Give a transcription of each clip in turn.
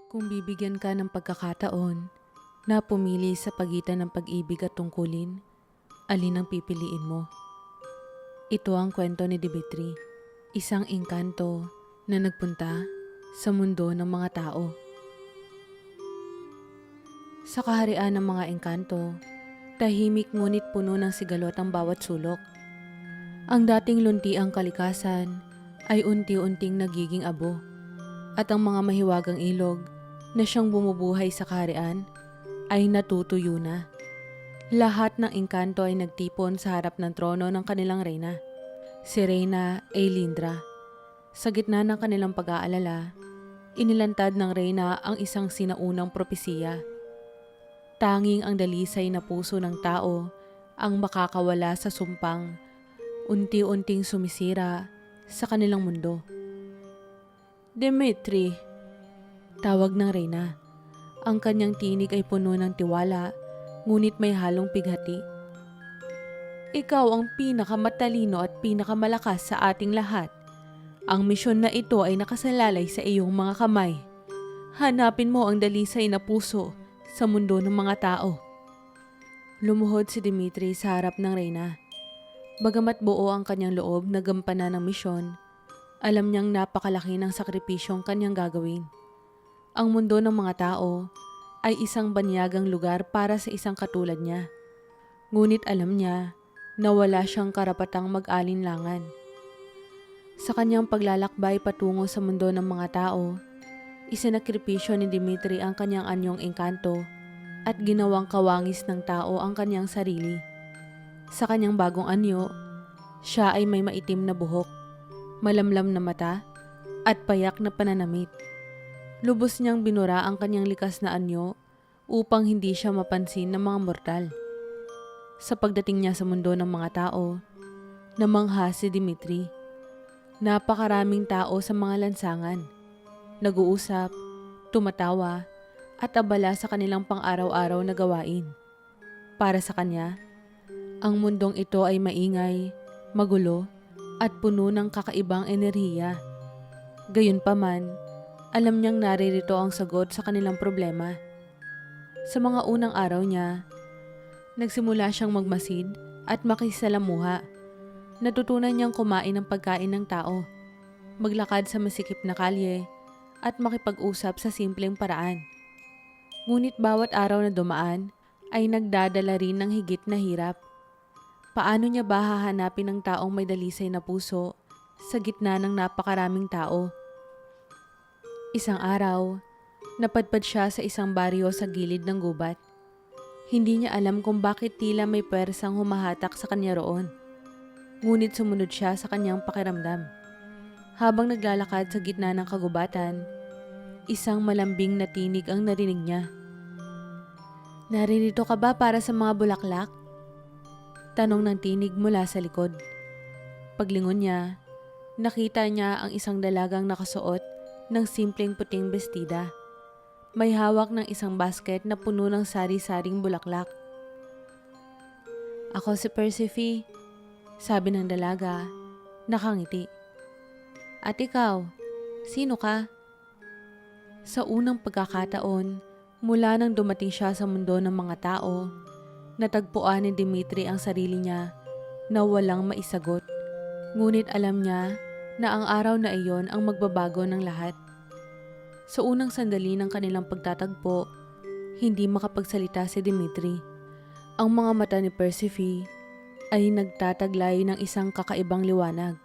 Kung bibigyan ka ng pagkakataon na pumili sa pagitan ng pag-ibig at tungkulin, alin ang pipiliin mo? Ito ang kwento ni Dimitri, isang engkanto na nagpunta sa mundo ng mga tao. Sa kaharian ng mga engkanto, tahimik ngunit puno ng sigalot ang bawat sulok. Ang dating luntiang kalikasan ay unti-unting nagiging abo, at ang mga mahiwagang ilog na siyang bumubuhay sa kaharian ay natutuyo na. Lahat ng engkanto ay nagtipon sa harap ng trono ng kanilang reyna, si Reyna Ailindra. Sa gitna ng kanilang pag-aalala, inilantad ng reyna ang isang sinaunang propesiya. Tanging ang dalisay na puso ng tao ang makakawala sa sumpang unti-unting sumisira sa kanilang mundo. Dimitri, tawag ng reyna. Ang kanyang tinig ay puno ng tiwala, ngunit may halong pighati. Ikaw ang pinakamatalino at pinakamalakas sa ating lahat. Ang misyon na ito ay nakasalalay sa iyong mga kamay. Hanapin mo ang dalisay na puso sa mundo ng mga tao. Lumuhod si Dimitri sa harap ng reyna. Bagamat buo ang kanyang loob na gampanan ng misyon, alam niyang napakalaki ng sakripisyong kanyang gagawin. Ang mundo ng mga tao ay isang banyagang lugar para sa isang katulad niya. Ngunit alam niya na wala siyang karapatang mag-alinlangan. Sa kanyang paglalakbay patungo sa mundo ng mga tao, isinakripisyo ni Dimitri ang kanyang anyong engkanto at ginawang kawangis ng tao ang kanyang sarili. Sa kanyang bagong anyo, siya ay may maitim na buhok, malamlam na mata, at payak na pananamit. Lubos niyang binura ang kanyang likas na anyo upang hindi siya mapansin ng mga mortal. Sa pagdating niya sa mundo ng mga tao, namangha si Dimitri. Napakaraming tao sa mga lansangan, nag-uusap, tumatawa, at abala sa kanilang pang-araw-araw na gawain. Para sa kanya, ang mundong ito ay maingay, magulo, at puno ng kakaibang enerhiya. Gayunpaman, alam niyang naririto ang sagot sa kanilang problema. Sa mga unang araw niya, nagsimula siyang magmasid at makisalamuha. Natutunan niyang kumain ng pagkain ng tao, maglakad sa masikip na kalye, at makipag-usap sa simpleng paraan. Ngunit bawat araw na dumaan ay nagdadala rin ng higit na hirap. Paano niya ba hahanapin ang taong may dalisay na puso sa gitna ng napakaraming tao? Isang araw, napadpad siya sa isang baryo sa gilid ng gubat. Hindi niya alam kung bakit tila may pwersang humahatak sa kanya roon. Ngunit sumunod siya sa kanyang pakiramdam. Habang naglalakad sa gitna ng kagubatan, isang malambing na tinig ang narinig niya. Naririto ka ba para sa mga bulaklak? Tanong ng tinig mula sa likod. Paglingon niya, nakita niya ang isang dalagang nakasuot ng simpleng puting bestida. May hawak ng isang basket na puno ng sari-saring bulaklak. Ako si Persephone, sabi ng dalaga, nakangiti. At ikaw, sino ka? Sa unang pagkakataon, mula nang dumating siya sa mundo ng mga tao, natagpuan ni Dimitri ang sarili niya na walang maisagot. Ngunit alam niya na ang araw na iyon ang magbabago ng lahat. Sa unang sandali ng kanilang pagtatagpo, hindi makapagsalita si Dimitri. Ang mga mata ni Persephone ay nagtataglay ng isang kakaibang liwanag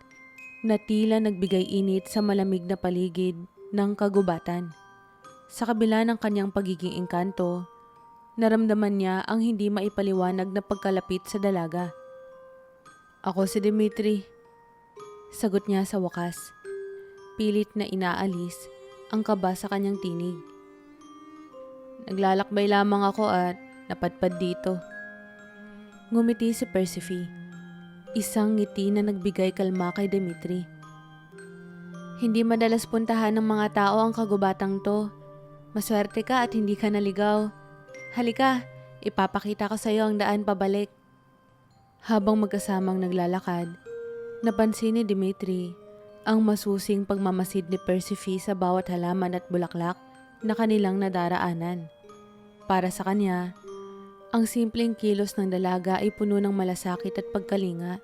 na tila nagbigay init sa malamig na paligid ng kagubatan. Sa kabila ng kanyang pagiging engkanto, naramdaman niya ang hindi maipaliwanag na pagkalapit sa dalaga. Ako si Dimitri, sagot niya sa wakas. Pilit na inaalis ang kaba sa kanyang tinig. Naglalakbay lamang ako at napadpad dito. Ngumiti si Persephone, isang ngiti na nagbigay kalma kay Dimitri. Hindi madalas puntahan ng mga tao ang kagubatang to. Maswerte ka at hindi ka naligaw. Halika, ipapakita ko sa iyo ang daan pabalik. Habang magkasamang naglalakad, napansin ni Dimitri ang masusing pagmamasid ni Persephone sa bawat halaman at bulaklak na kanilang nadaraanan. Para sa kanya, ang simpleng kilos ng dalaga ay puno ng malasakit at pagkalinga.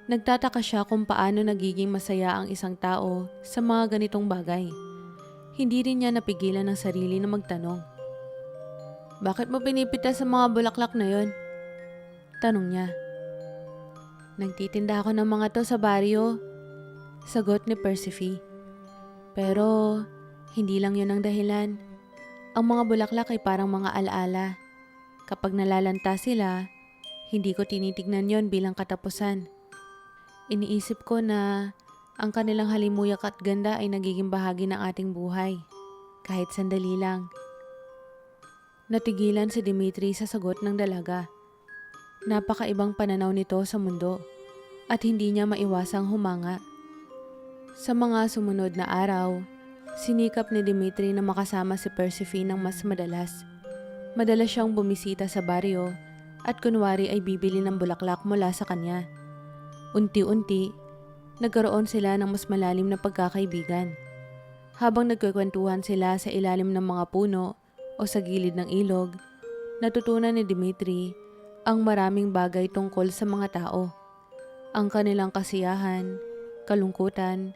Nagtataka siya kung paano nagiging masaya ang isang tao sa mga ganitong bagay. Hindi rin niya napigilan ang sarili na magtanong. "Bakit mo pinipitas sa mga bulaklak na yon?" Tanong niya. "Nagtitinda ako ng mga to sa baryo," sagot ni Persephone. "Pero hindi lang yun ang dahilan. Ang mga bulaklak ay parang mga alaala. Kapag nalalanta sila, hindi ko tinitignan yon bilang katapusan. Iniisip ko na ang kanilang halimuyak at ganda ay nagiging bahagi ng ating buhay, kahit sandali lang." Natigilan si Dimitri sa sagot ng dalaga. Napakaibang pananaw nito sa mundo at hindi niya maiwasang humanga. Sa mga sumunod na araw, sinikap ni Dimitri na makasama si Persephone ng mas madalas. Madalas siyang bumisita sa baryo at kunwari ay bibili ng bulaklak mula sa kanya. Unti-unti, nagkaroon sila ng mas malalim na pagkakaibigan. Habang nagkukwentuhan sila sa ilalim ng mga puno o sa gilid ng ilog, natutunan ni Dimitri ang maraming bagay tungkol sa mga tao. Ang kanilang kasiyahan, kalungkutan,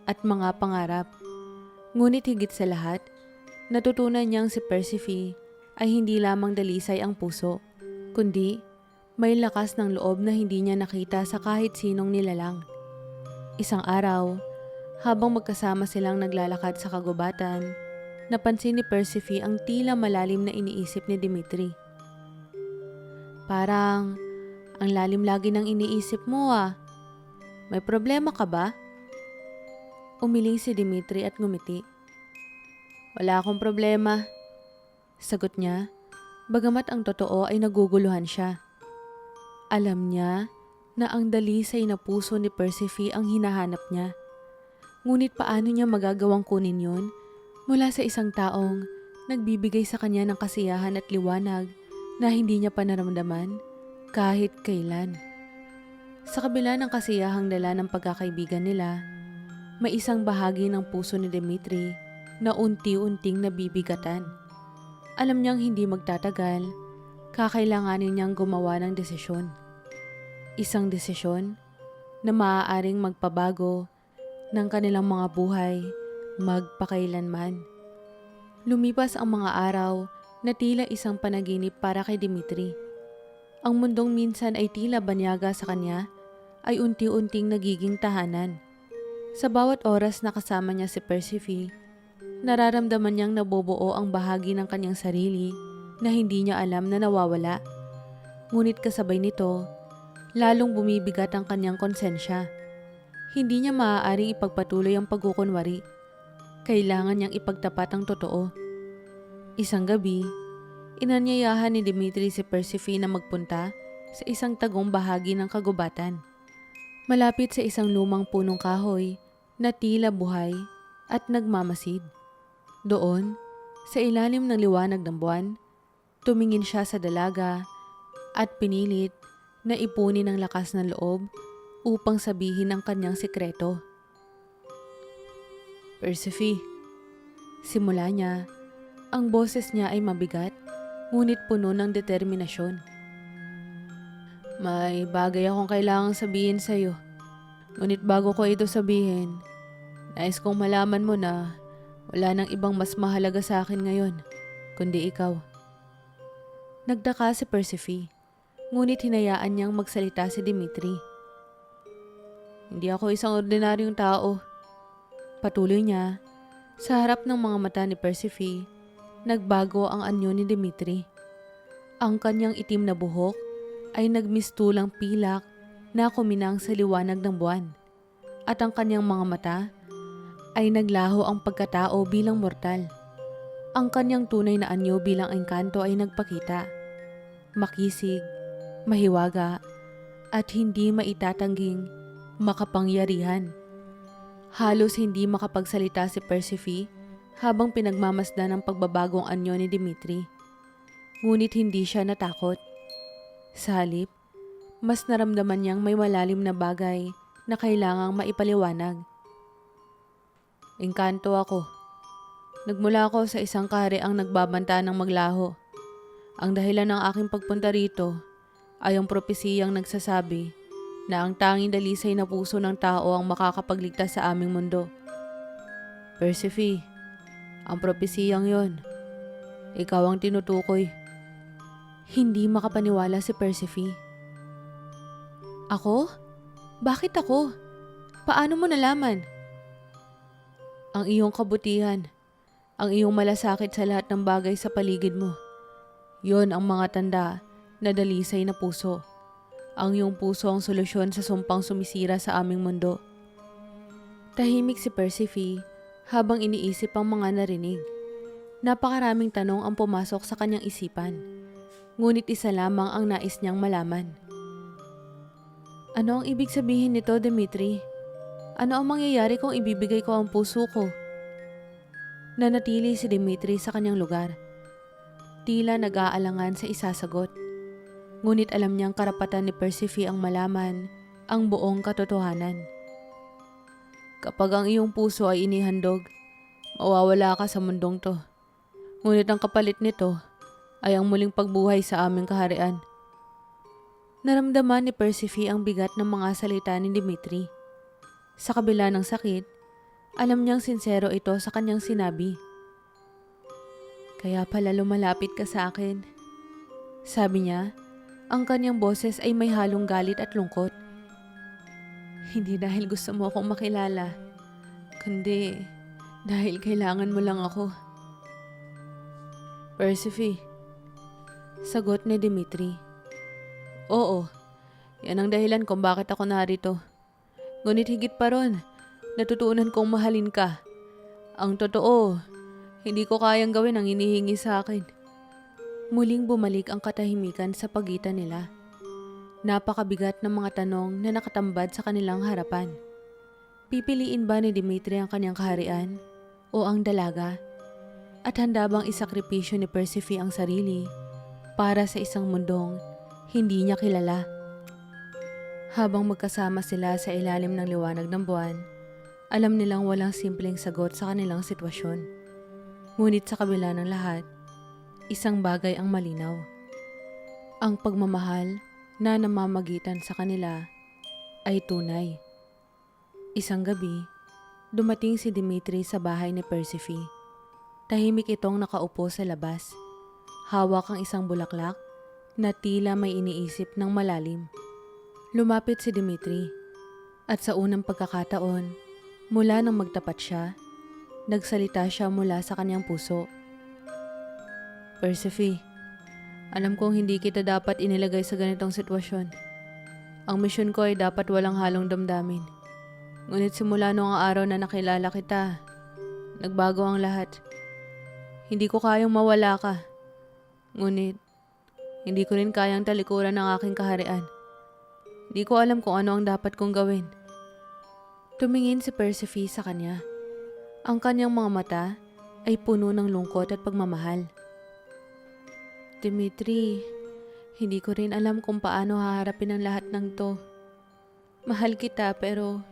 at mga pangarap. Ngunit higit sa lahat, natutunan niyang si Persephone ay hindi lamang dalisay ang puso, kundi may lakas ng loob na hindi niya nakita sa kahit sinong nilalang. Isang araw, habang magkasama silang naglalakad sa kagubatan, napansin ni Persephone ang tila malalim na iniisip ni Dimitri. "Parang ang lalim lagi ng iniisip mo ah. May problema ka ba?" Umiling si Dimitri at ngumiti. "Wala akong problema," sagot niya, bagamat ang totoo ay naguguluhan siya. Alam niya na ang dalisay na puso ni Persephone ang hinahanap niya. Ngunit paano niya magagawang kunin yun mula sa isang taong nagbibigay sa kanya ng kasiyahan at liwanag na hindi niya pa naramdaman kahit kailan? Sa kabila ng kasiyahang dala ng pagkakaibigan nila, may isang bahagi ng puso ni Dimitri na unti-unting nabibigatan. Alam niyang hindi magtatagal, kakailanganin niyang gumawa ng desisyon. Isang desisyon na maaaring magpabago ng kanilang mga buhay magpakailanman. Lumipas ang mga araw na tila isang panaginip para kay Dimitri. Ang mundong minsan ay tila banyaga sa kanya ay unti-unting nagiging tahanan. Sa bawat oras na kasama niya si Persephone, nararamdaman niyang nabubuo ang bahagi ng kanyang sarili na hindi niya alam na nawawala. Ngunit kasabay nito, lalong bumibigat ang kanyang konsensya. Hindi niya maaaring ipagpatuloy ang pagkukunwari. Kailangan niyang ipagtapat ang totoo. Isang gabi, inanyayahan ni Dimitri si Persephone na magpunta sa isang tagong bahagi ng kagubatan. Malapit sa isang lumang punong kahoy na tila buhay at nagmamasid. Doon, sa ilalim ng liwanag ng buwan, tumingin siya sa dalaga at pinilit na ipunin ang lakas ng loob upang sabihin ang kanyang sikreto. "Persephone," simula niya, ang boses niya ay mabigat ngunit puno ng determinasyon. "May bagay akong kailangang sabihin sa iyo. Ngunit bago ko ito sabihin, nais kong malaman mo na wala nang ibang mas mahalaga sa akin ngayon, kundi ikaw." Nagtaka si Persephone, ngunit hinayaan niyang magsalita si Dimitri. "Hindi ako isang ordinaryong tao," patuloy niya. Sa harap ng mga mata ni Persephone, nagbago ang anyo ni Dimitri. Ang kanyang itim na buhok ay nagmistulang pilak na kuminang sa liwanag ng buwan, at ang kanyang mga mata ay naglaho ang pagkatao bilang mortal. Ang kanyang tunay na anyo bilang engkanto ay nagpakita. Makisig, mahiwaga, at hindi maitatangging makapangyarihan. Halos hindi makapagsalita si Persephone habang pinagmamasdan ng pagbabagong anyo ni Dimitri. Ngunit hindi siya natakot. Sa halip, mas naramdaman niyang may malalim na bagay na kailangang maipaliwanag. "Engkanto ako," Nagmula ako sa isang kahariang nagbabanta ng maglaho. Ang dahilan ng aking pagpunta rito ay ang propesiyang nagsasabi na ang tanging dalisay na puso ng tao ang makakapagligtas sa aming mundo. Persephone, ang propesiyang yon, ikaw ang tinutukoy. Hindi makapaniwala si Persephone. Ako? Bakit ako? Paano mo nalaman? Ang iyong kabutihan, ang iyong malasakit sa lahat ng bagay sa paligid mo. Yon ang mga tanda na dalisay na puso. Ang iyong puso ang solusyon sa sumpang sumisira sa aming mundo. Tahimik si Persephone habang iniisip ang mga narinig. Napakaraming tanong ang pumasok sa kanyang isipan. Ngunit isa lamang ang nais niyang malaman. Ano ang ibig sabihin nito, Dimitri? Ano ang mangyayari kung ibibigay ko ang puso ko? Nanatili si Dimitri sa kanyang lugar. Tila nag-aalangan sa isasagot. Ngunit alam niyang karapatan ni Persephone ang malaman ang buong katotohanan. Kapag ang iyong puso ay inihandog, mawawala ka sa mundong to. Ngunit ang kapalit nito ay ang muling pagbuhay sa aming kaharian. Naramdaman ni Persephone ang bigat ng mga salita ni Dimitri. Sa kabila ng sakit, alam niyang sincero ito sa kanyang sinabi. Kaya pala lumalapit ka sa akin. Sabi niya, ang kanyang boses ay may halong galit at lungkot. Hindi dahil gusto mo akong makilala, kundi dahil kailangan mo lang ako. Persephone, sagot ni Dimitri. Oo, yan ang dahilan kung bakit ako narito. Ngunit higit pa ron, natutunan kong mahalin ka. Ang totoo, hindi ko kayang gawin ang hinihingi sa akin. Muling bumalik ang katahimikan sa pagitan nila. Napakabigat ng mga tanong na nakatambad sa kanilang harapan. Pipiliin ba ni Dimitri ang kanyang kaharian o ang dalaga? At handa bang isakripisyo ni Persephone ang sarili para sa isang mundong hindi niya kilala? Habang magkasama sila sa ilalim ng liwanag ng buwan, alam nilang walang simpleng sagot sa kanilang sitwasyon. Ngunit sa kabila ng lahat, isang bagay ang malinaw. Ang pagmamahal na namamagitan sa kanila ay tunay. Isang gabi, dumating si Dimitri sa bahay ni Persephone. Tahimik itong nakaupo sa labas. Hawak ang isang bulaklak na tila may iniisip ng malalim. Lumapit si Dimitri at sa unang pagkakataon, mula nang magtapat siya, nagsalita siya mula sa kanyang puso. Persephone, alam kong hindi kita dapat inilagay sa ganitong sitwasyon. Ang misyon ko ay dapat walang halong damdamin. Ngunit simula noong araw na nakilala kita, nagbago ang lahat. Hindi ko kayang mawala ka. Ngunit, hindi ko rin kayang talikuran ng aking kaharian. Hindi ko alam kung ano ang dapat kong gawin. Tumingin si Persephone sa kanya. Ang kanyang mga mata ay puno ng lungkot at pagmamahal. Dimitri, hindi ko rin alam kung paano haharapin ang lahat ng to. Mahal kita pero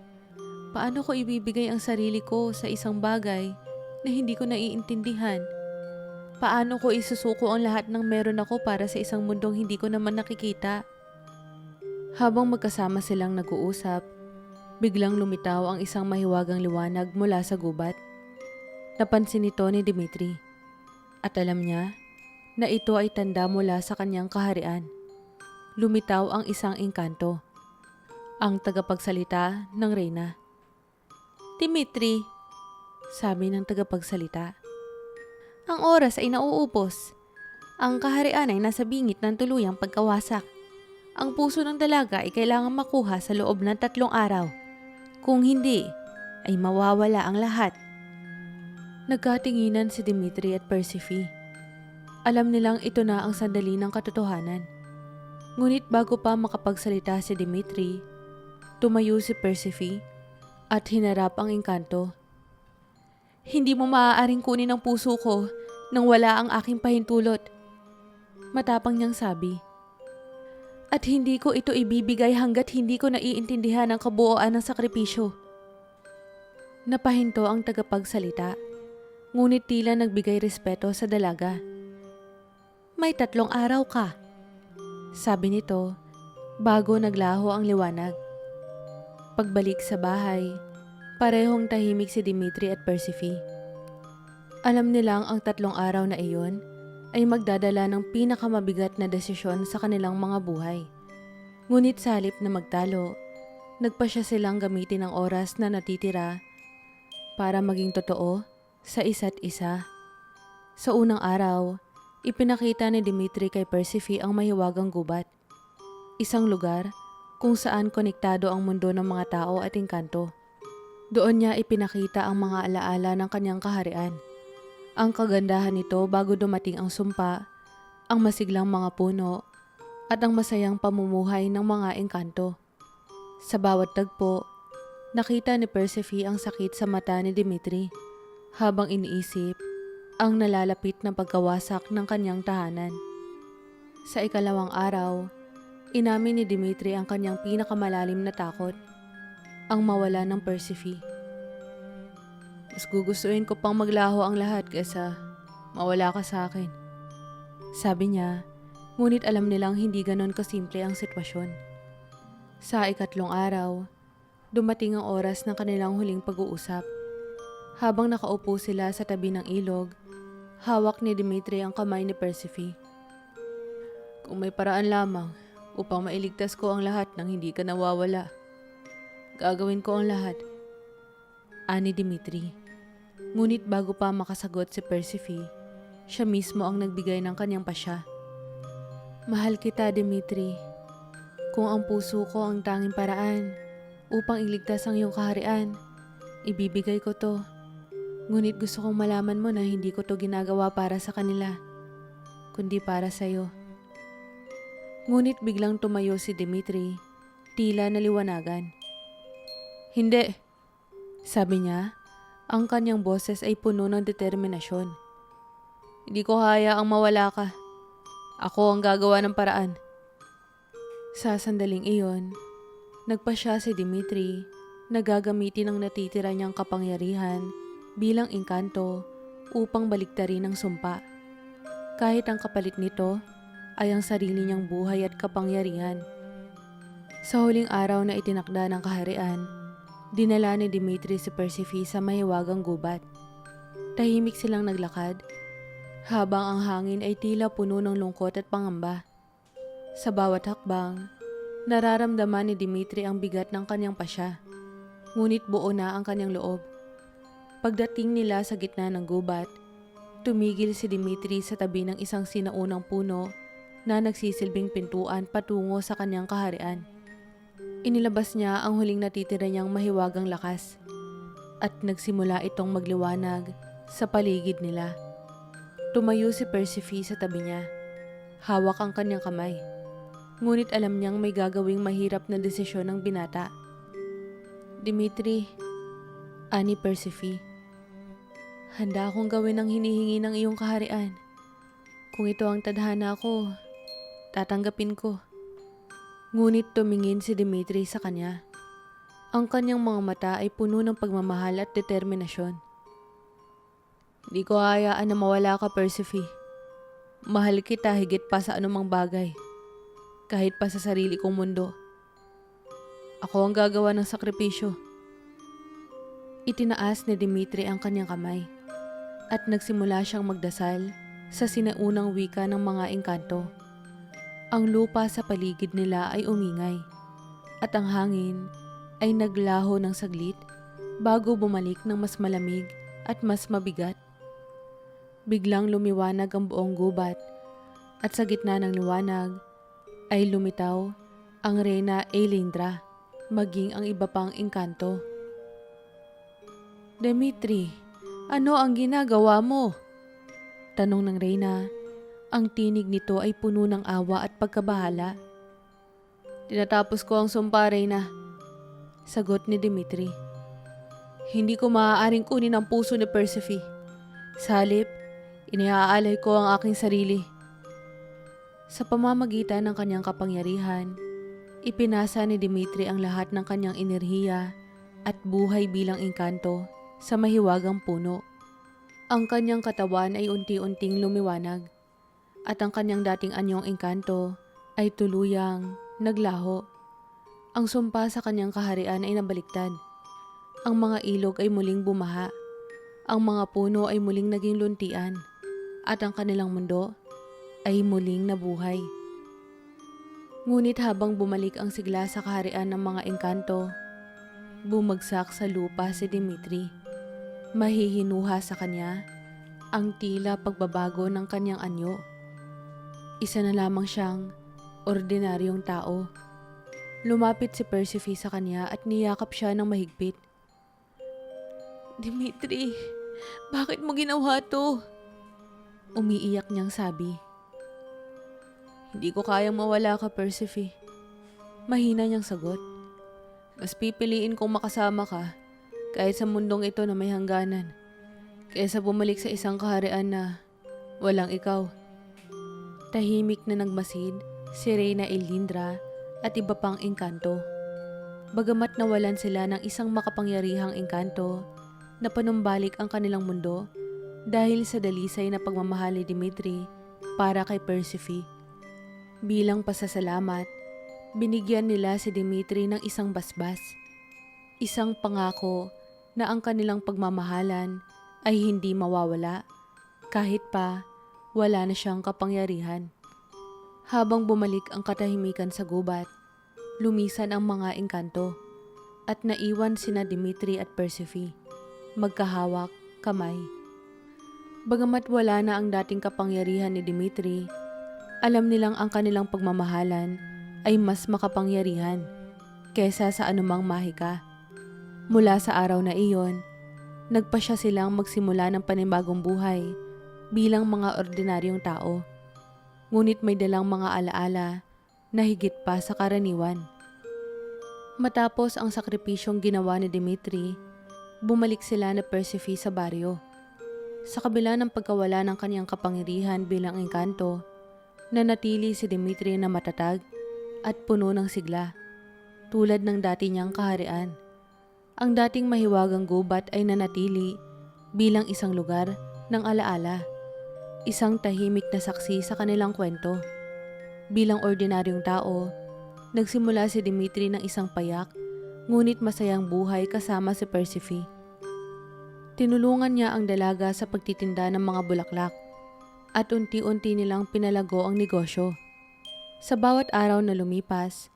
paano ko ibibigay ang sarili ko sa isang bagay na hindi ko naiintindihan? Paano ko isusuko ang lahat ng meron ako para sa isang mundong hindi ko naman nakikita? Habang magkasama silang nag-uusap, biglang lumitaw ang isang mahiwagang liwanag mula sa gubat. Napansin ito ni Dimitri at alam niya na ito ay tanda mula sa kanyang kaharian. Lumitaw ang isang engkanto, ang tagapagsalita ng reyna. Dimitri, sabi ng tagapagsalita, ang oras ay nauubos. Ang kaharian ay nasa bingit ng tuluyang pagkawasak. Ang puso ng dalaga ay kailangan makuha sa loob ng 3 araw. Kung hindi, ay mawawala ang lahat. Nagkatinginan si Dimitri at Persephone. Alam nilang ito na ang sandali ng katotohanan. Ngunit bago pa makapagsalita si Dimitri, tumayo si Persephone at hinarap ang engkanto. Hindi mo maaaring kunin ang puso ko nang wala ang aking pahintulot. Matapang niyang sabi. At hindi ko ito ibibigay hanggat hindi ko naiintindihan ang kabuuan ng sakripisyo. Napahinto ang tagapagsalita. ngunit tila nagbigay respeto sa dalaga. "May 3 araw ka," sabi nito bago naglaho ang liwanag. Pagbalik sa bahay, parehong tahimik si Dimitri at Persephone. Alam nilang ang 3 araw na iyon ay magdadala ng pinakamabigat na desisyon sa kanilang mga buhay. Ngunit sa halip na magtalo, nagpasya silang gamitin ang oras na natitira para maging totoo sa isa't isa. Sa unang araw, ipinakita ni Dimitri kay Persephone ang mahiwagang gubat. Isang lugar kung saan konektado ang mundo ng mga tao at engkanto. Doon niya ipinakita ang mga alaala ng kanyang kaharian. Ang kagandahan nito bago dumating ang sumpa, ang masiglang mga puno, at ang masayang pamumuhay ng mga engkanto. Sa bawat tagpo, nakita ni Persephone ang sakit sa mata ni Dimitri habang iniisip ang nalalapit na pagkawasak ng kanyang tahanan. Sa ikalawang araw, inamin ni Dimitri ang kanyang pinakamalalim na takot, ang mawala ng Persephone. "Mas gugustuhin ko pang maglaho ang lahat kaysa mawala ka sa akin," sabi niya, ngunit alam nilang hindi ganon kasimple ang sitwasyon. Sa ikatlong araw, dumating ang oras ng kanilang huling pag-uusap. Habang nakaupo sila sa tabi ng ilog, hawak ni Dimitri ang kamay ni Persephone. "Kung may paraan lamang upang mailigtas ko ang lahat nang hindi ka nawawala, gagawin ko ang lahat," ani Dimitri. Ngunit bago pa makasagot si Persephone, siya mismo ang nagbigay ng kanyang pasya. "Mahal kita, Dimitri. Kung ang puso ko ang tanging paraan upang iligtas ang iyong kaharian, ibibigay ko to. Ngunit gusto kong malaman mo na hindi ko to ginagawa para sa kanila, kundi para sa iyo." Ngunit biglang tumayo si Dimitri, tila naliwanagan. "Hindi," sabi niya, ang kanyang boses ay puno ng determinasyon. "Hindi ko hayaang mawala ka. Ako ang gagawa ng paraan." Sa sandaling iyon, nagpasya si Dimitri na gagamitin ang natitira niyang kapangyarihan bilang engkanto upang baliktarin ang sumpa. Kahit ang kapalit nito ay ang sarili niyang buhay at kapangyarihan. Sa huling araw na itinakda ng kaharian, dinala ni Dimitri si Persephone sa mahiwagang gubat. Tahimik silang naglakad, habang ang hangin ay tila puno ng lungkot at pangamba. Sa bawat hakbang, nararamdaman ni Dimitri ang bigat ng kanyang pasya, ngunit buo na ang kanyang loob. Pagdating nila sa gitna ng gubat, tumigil si Dimitri sa tabi ng isang sinaunang puno na nagsisilbing pintuan patungo sa kanyang kaharian. Inilabas niya ang huling natitira niyang mahiwagang lakas at nagsimula itong magliwanag sa paligid nila. Tumayo si Persephone sa tabi niya. Hawak ang kanyang kamay. Ngunit alam niyang may gagawing mahirap na desisyon ng binata. "Dimitri," ani Persephone, "handa akong gawin ang hinihingi ng iyong kaharian. Kung ito ang tadhana ko, tatanggapin ko." Ngunit tumingin si Dimitri sa kanya. Ang kanyang mga mata ay puno ng pagmamahal at determinasyon. "Di ko hayaan na mawala ka, Persephone. Mahal kita higit pa sa anumang bagay, kahit pa sa sarili kong mundo. Ako ang gagawa ng sakripisyo." Itinaas ni Dimitri ang kanyang kamay at nagsimula siyang magdasal sa sinaunang wika ng mga engkanto. Ang lupa sa paligid nila ay umingay at ang hangin ay naglaho ng saglit bago bumalik ng mas malamig at mas mabigat. Biglang lumiwanag ang buong gubat at sa gitna ng liwanag ay lumitaw ang Reyna Ailindra, maging ang iba pang engkanto. "Dimitri, ano ang ginagawa mo?" tanong ng Reyna. Ang tinig nito ay puno ng awa at pagkabahala. "Tinatapos ko ang sumpa, Reyna," sagot ni Dimitri. "Hindi ko maaaring kunin ang puso ni Persephone. Sa halip, iniaalay ko ang aking sarili." Sa pamamagitan ng kanyang kapangyarihan, ipinasa ni Dimitri ang lahat ng kanyang enerhiya at buhay bilang engkanto sa mahiwagang puno. Ang kanyang katawan ay unti-unting lumiwanag at ang kanyang dating anyong engkanto ay tuluyang naglaho. Ang sumpa sa kanyang kaharian ay nabaliktad. Ang mga ilog ay muling bumaha. Ang mga puno ay muling naging luntian at ang kanilang mundo ay muling nabuhay. Ngunit habang bumalik ang sigla sa kaharian ng mga engkanto, bumagsak sa lupa si Dimitri. Mahihinuha sa kanya ang tila pagbabago ng kanyang anyo. Isa na lamang siyang ordinaryong tao. Lumapit si Persephone sa kanya at niyakap siya ng mahigpit. "Dimitri, bakit mo ginawa to?" Umiiyak niyang sabi. "Hindi ko kayang mawala ka, Persephone." Mahina niyang sagot. "Mas pipiliin kong makasama ka kahit sa mundong ito na may hangganan, kaysa bumalik sa isang kaharian na walang ikaw." Tahimik na nagmasid si Reyna Elindra at iba pang engkanto. Bagamat nawalan sila ng isang makapangyarihang engkanto na panumbalik ang kanilang mundo dahil sa dalisay na pagmamahal ni Dimitri para kay Persephone. Bilang pasasalamat, binigyan nila si Dimitri ng isang basbas, isang pangako na ang kanilang pagmamahalan ay hindi mawawala kahit pa wala na siyang kapangyarihan. Habang bumalik ang katahimikan sa gubat, lumisan ang mga engkanto at naiwan sina Dimitri at Persephone, magkahawak kamay. Bagamat wala na ang dating kapangyarihan ni Dimitri, alam nilang ang kanilang pagmamahalan ay mas makapangyarihan kesa sa anumang mahika. Mula sa araw na iyon, nagpasya silang magsimula ng panibagong buhay bilang mga ordinaryong tao. Ngunit may dalang mga alaala na higit pa sa karaniwan. Matapos ang sakripisyong ginawa ni Dimitri, bumalik sila na Persephone sa baryo. Sa kabila ng pagkawala ng kanyang kapangyarihan bilang engkanto, nanatili si Dimitri na matatag at puno ng sigla, tulad ng dati niyang kaharian. Ang dating mahiwagang gubat ay nanatili bilang isang lugar ng alaala, isang tahimik na saksi sa kanilang kwento. Bilang ordinaryong tao, nagsimula si Dimitri ng isang payak ngunit masayang buhay kasama si Persephone. Tinulungan niya ang dalaga sa pagtitinda ng mga bulaklak at unti-unti nilang pinalago ang negosyo. Sa bawat araw na lumipas,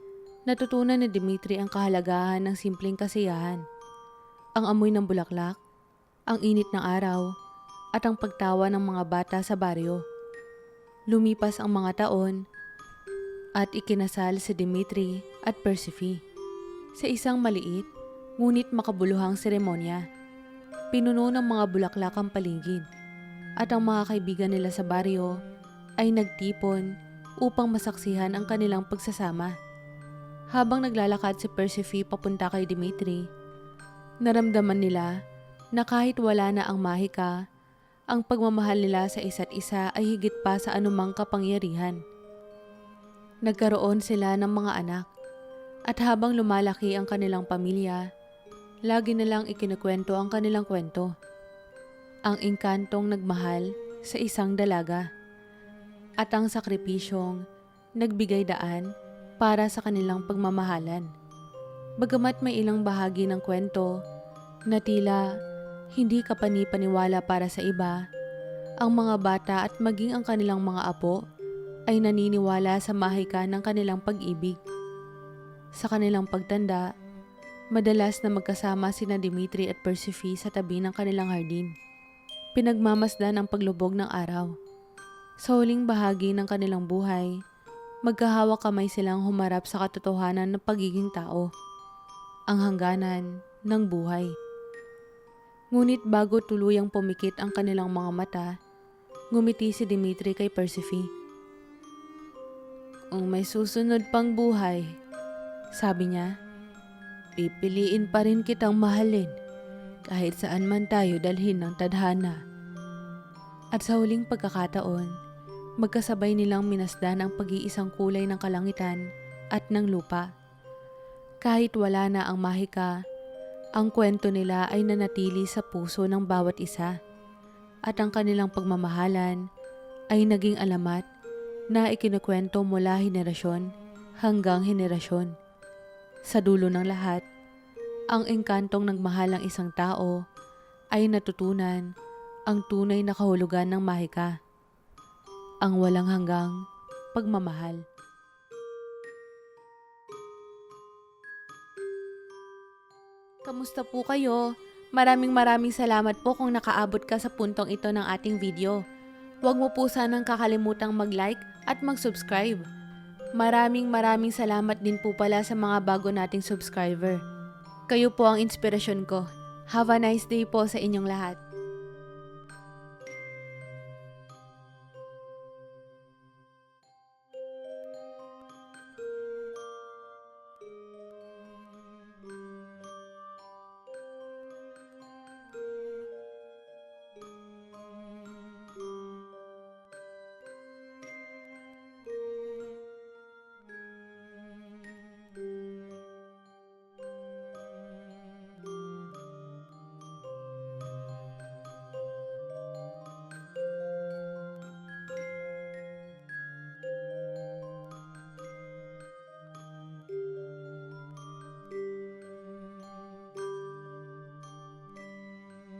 natutunan ni Dimitri ang kahalagahan ng simpleng kasiyahan. Ang amoy ng bulaklak, ang init ng araw, at ang pagtawa ng mga bata sa baryo. Lumipas ang mga taon at ikinasal si Dimitri at Persephone sa isang maliit ngunit makabuluhang seremonya. Pinuno ng mga bulaklak ang paligid at ang mga kaibigan nila sa baryo ay nagtipon upang masaksihan ang kanilang pagsasama. Habang naglalakad si Persephone papunta kay Dimitri, naramdaman nila na kahit wala na ang mahika, ang pagmamahal nila sa isa't isa ay higit pa sa anumang kapangyarihan. Nagkaroon sila ng mga anak at habang lumalaki ang kanilang pamilya, lagi nilang ikinukwento ang kanilang kwento. Ang engkantong nagmahal sa isang dalaga at ang sakripisyong nagbigay daan para sa kanilang pagmamahalan. Bagamat may ilang bahagi ng kwento na tila hindi kapani-paniwala para sa iba, ang mga bata at maging ang kanilang mga apo ay naniniwala sa mahika ng kanilang pag-ibig. Sa kanilang pagtanda, madalas na magkasama sina Dimitri at Persephone sa tabi ng kanilang hardin. Pinagmamasdan ang paglubog ng araw. Sa huling bahagi ng kanilang buhay, magkahawak kamay silang humarap sa katotohanan ng pagiging tao, ang hangganan ng buhay. Ngunit bago tuluyang pumikit ang kanilang mga mata, ngumiti si Dimitri kay Persephone. "Kung may susunod pang buhay," sabi niya, "pipiliin pa rin kitang mahalin kahit saan man tayo dalhin ng tadhana." At sa huling pagkakataon, magkasabay nilang minasdan ang pag-iisang kulay ng kalangitan at ng lupa. Kahit wala na ang mahika, ang kwento nila ay nanatili sa puso ng bawat isa. at ang kanilang pagmamahalan ay naging alamat na ikinukwento mula henerasyon hanggang henerasyon. Sa dulo ng lahat, ang engkantong nagmahal ng isang tao ay natutunan ang tunay na kahulugan ng mahika, ang walang hanggang pagmamahal. Kamusta po kayo? Maraming salamat po kung nakaabot ka sa puntong ito ng ating video. Huwag mo po sanang kakalimutang mag-like at mag-subscribe. Maraming salamat din po pala sa mga bago nating subscriber. Kayo po ang inspirasyon ko. Have a nice day po sa inyong lahat.